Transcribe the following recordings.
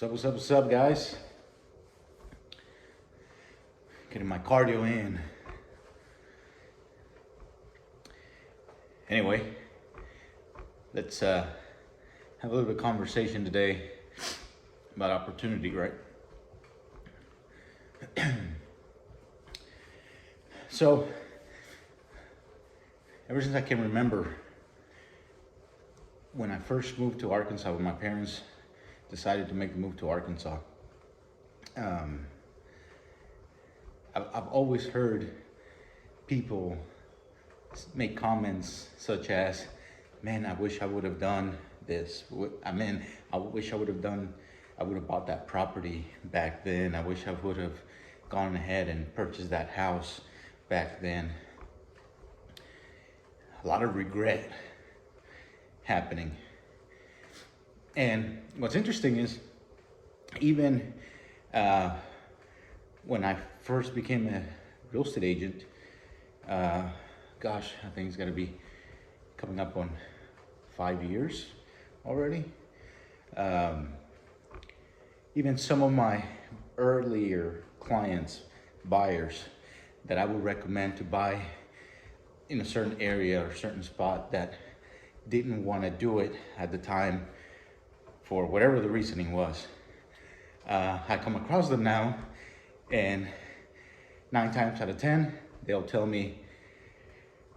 What's up, guys? Getting my cardio in. Anyway, let's have a little bit of conversation today about opportunity, right? So, ever since I can remember, when I first moved to Arkansas, when my parents decided to make the move to Arkansas, I've always heard people make comments such as, man, I wish I would have done this. I wish I would have bought that property back then. I wish I would have gone ahead and purchased that house back then. A lot of regret happening. And what's interesting is, even when I first became a real estate agent, I think it's got to be coming up on 5 years already. Even some of my earlier clients, buyers, that I would recommend to buy in a certain area or certain spot that didn't want to do it at the time for whatever the reasoning was. I come across them now, and 9 times out of 10, they'll tell me,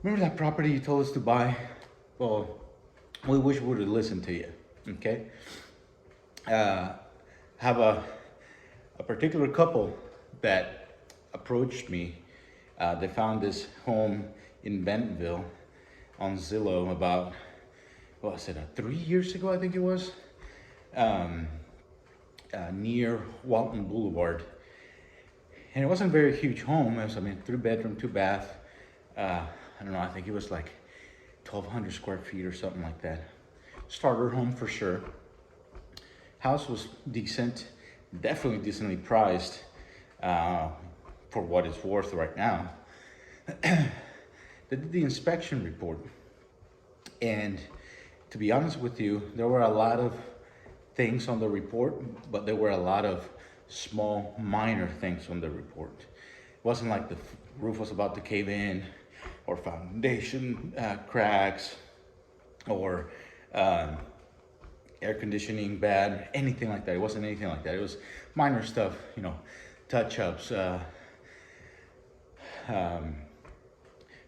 remember that property you told us to buy? Well, we wish we would have listened to you, okay? Have a particular couple that approached me. They found this home in Bentonville on Zillow about, 3 years ago, I think it was, near Walton Boulevard. And it wasn't a very huge home. It was, 3-bedroom, 2-bath. I don't know, I think it was like 1,200 square feet or something like that. Starter home for sure. House was decent, definitely decently priced for what it's worth right now. They did the inspection report, and to be honest with you, there were a lot of things on the report, but there were a lot of small, minor things on the report. It wasn't like the roof was about to cave in, or foundation cracks, or air conditioning bad, anything like that. It wasn't anything like that. It was minor stuff, touch-ups,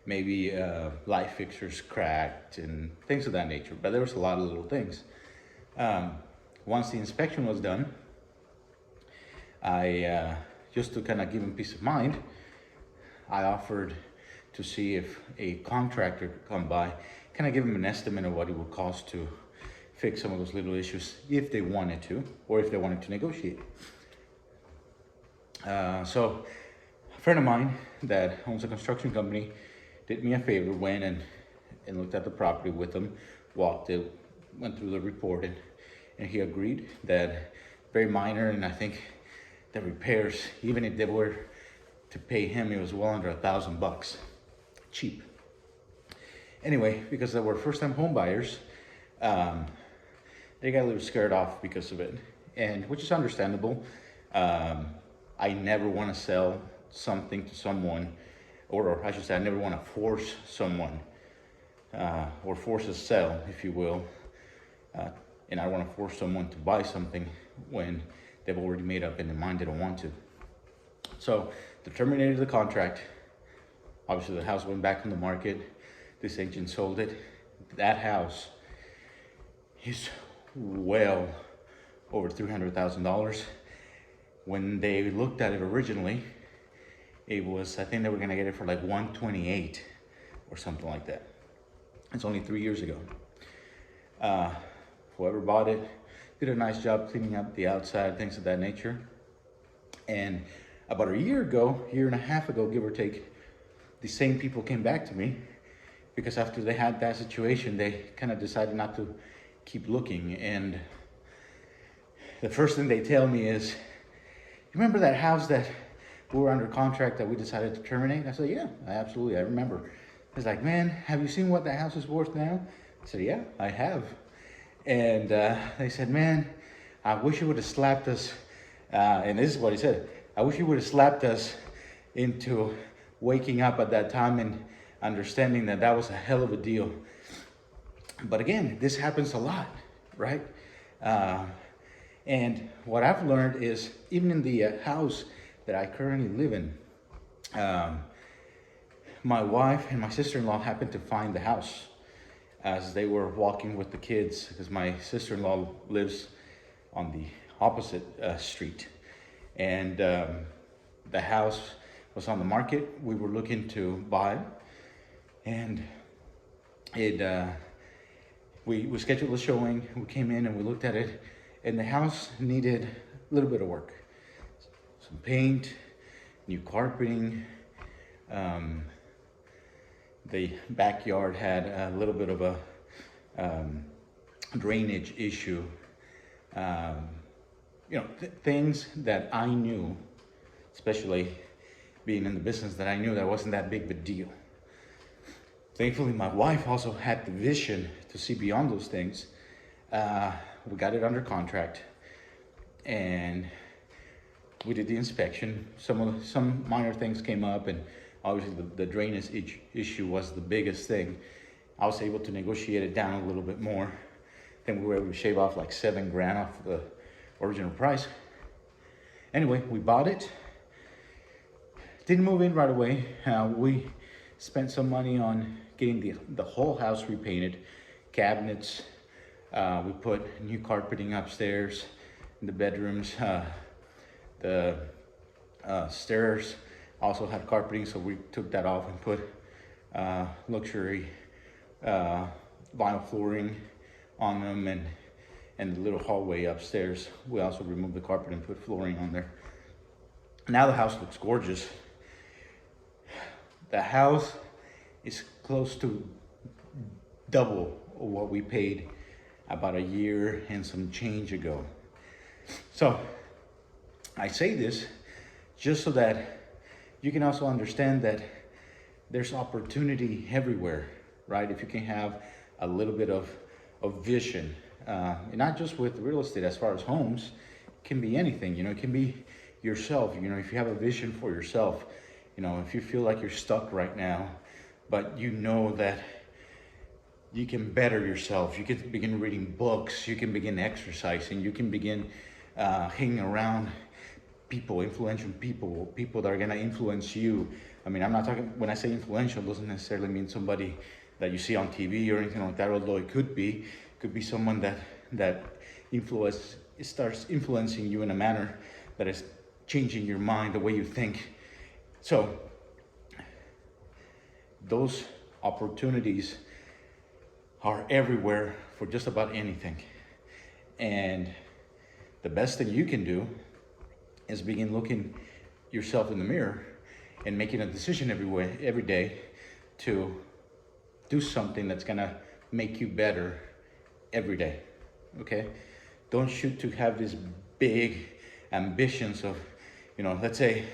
maybe light fixtures cracked and things of that nature. But there was a lot of little things. Once the inspection was done, I just to kind of give him peace of mind, I offered to see if a contractor could come by, kind of give him an estimate of what it would cost to fix some of those little issues if they wanted to, or if they wanted to negotiate. So a friend of mine that owns a construction company did me a favor, went and looked at the property with them, walked it, went through the report, and he agreed that very minor, and I think the repairs, even if they were to pay him, it was well under $1,000, cheap. Anyway, because they were first-time home buyers, they got a little scared off because of it, and which is understandable. I never want to sell something to someone, or I should say, I never want to force someone, or force a sell, if you will. And I want to force someone to buy something when they've already made up in their mind they don't want to. So they terminated the contract. Obviously, the house went back on the market. This agent sold it. That house is well over $300,000. When they looked at it originally, it was, I think they were gonna get it for like 128 or something like that. It's only 3 years ago. Whoever bought it did a nice job cleaning up the outside, things of that nature. And about a year and a half ago, give or take, the same people came back to me, because after they had that situation, they kind of decided not to keep looking. And the first thing they tell me is, you remember that house that we were under contract that we decided to terminate? I said, yeah, I remember. It's like, man, have you seen what that house is worth now? I said, yeah, I have. And they said, man, I wish you would have slapped us, and this is what he said, I wish you would have slapped us into waking up at that time and understanding that that was a hell of a deal. But again, this happens a lot, right? And what I've learned is, even in the house that I currently live in, my wife and my sister-in-law happened to find the house as they were walking with the kids, because my sister-in-law lives on the opposite street. And the house was on the market. We were looking to buy, and we scheduled a showing. We came in and we looked at it, and the house needed a little bit of work. Some paint, new carpeting. The backyard had a little bit of a drainage issue. Things that I knew, especially being in the business, that I knew that wasn't that big of a deal. Thankfully, my wife also had the vision to see beyond those things. We got it under contract, and we did the inspection. Some minor things came up, and obviously the drainage issue was the biggest thing. I was able to negotiate it down a little bit more. I think we were able to shave off like $7,000 off the original price. Anyway, we bought it. Didn't move in right away. We spent some money on getting the whole house repainted, cabinets. We put new carpeting upstairs in the bedrooms. The stairs also had carpeting, so we took that off and put luxury vinyl flooring on them, and the little hallway upstairs. We also removed the carpet and put flooring on there. Now the house looks gorgeous. The house is close to double what we paid about a year and some change ago. So I say this just so that you can also understand that there's opportunity everywhere, right? If you can have a little bit of vision, and not just with real estate, as far as homes, it can be anything, it can be yourself. If you have a vision for yourself, if you feel like you're stuck right now, but you know that you can better yourself, you can begin reading books, you can begin exercising, you can begin hanging around people, influential people that are gonna influence you. I mean, I'm not talking, when I say influential, it doesn't necessarily mean somebody that you see on TV or anything like that, although it could be someone that starts influencing you in a manner that is changing your mind, the way you think. So those opportunities are everywhere for just about anything. And the best thing you can do is begin looking yourself in the mirror and making a decision every day to do something that's gonna make you better every day, okay? Don't shoot to have these big ambitions of, let's say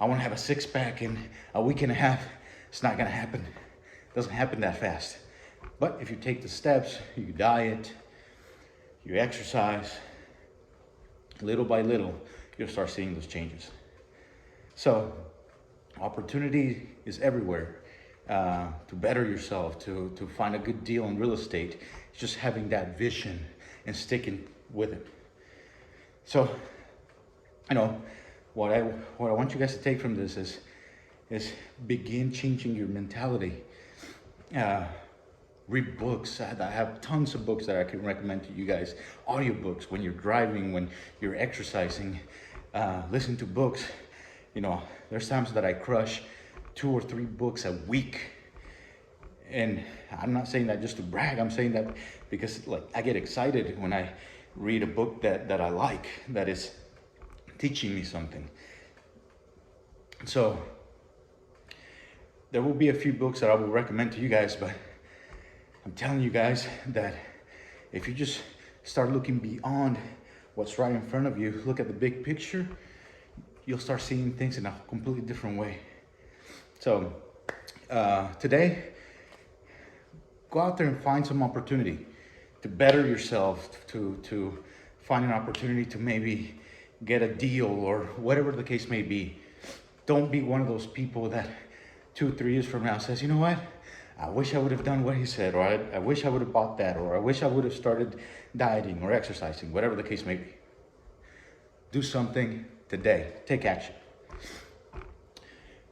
I wanna have a six-pack in a week and a half. It's not gonna happen. It doesn't happen that fast. But if you take the steps, you diet, you exercise, little by little, you'll start seeing those changes. So opportunity is everywhere to better yourself, to find a good deal in real estate. It's just having that vision and sticking with it. So, what I want you guys to take from this is begin changing your mentality. Read books. I have tons of books that I can recommend to you guys. Audiobooks when you're driving, when you're exercising. Listen to books. There's times that I crush 2 or 3 books a week. And I'm not saying that just to brag. I'm saying that because I get excited when I read a book that I like, that is teaching me something. So there will be a few books that I will recommend to you guys, but I'm telling you guys that if you just start looking beyond what's right in front of you, look at the big picture, you'll start seeing things in a completely different way. So today, go out there and find some opportunity to better yourself, to find an opportunity to maybe get a deal or whatever the case may be. Don't be one of those people that 2-3 years from now says, you know what? I wish I would have done what he said, or I wish I would have bought that, or I wish I would have started dieting or exercising, whatever the case may be. Do something today. Take action.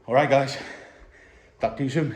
All right, guys. Talk to you soon.